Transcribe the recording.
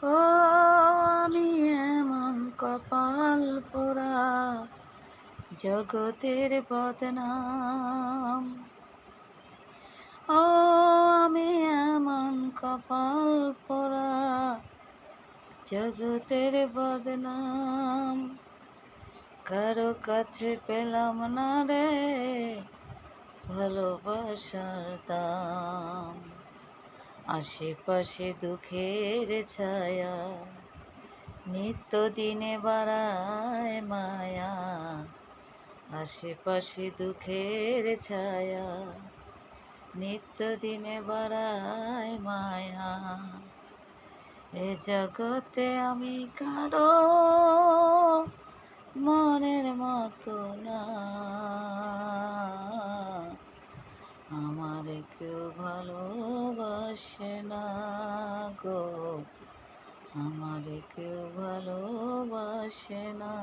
ও আমি এমন কপাল পোড়া, জগতের বদনাম। ও আমি এমন কপাল পোড়া, জগতের বদনাম। কারো কাছে পেলাম না রে ভালোবাসার দাম। আশেপাশে দুঃখের ছায়া, নিত্য দিনে বাড়ায় মায়া। আশেপাশে দুঃখের ছায়া, নিত্য দিনে বাড়ায় মায়া। এ জগতে আমি কারো মনের মতো না, আমার কেউ ভালোবাসে না গো, আমার কেউ ভালোবাসে না।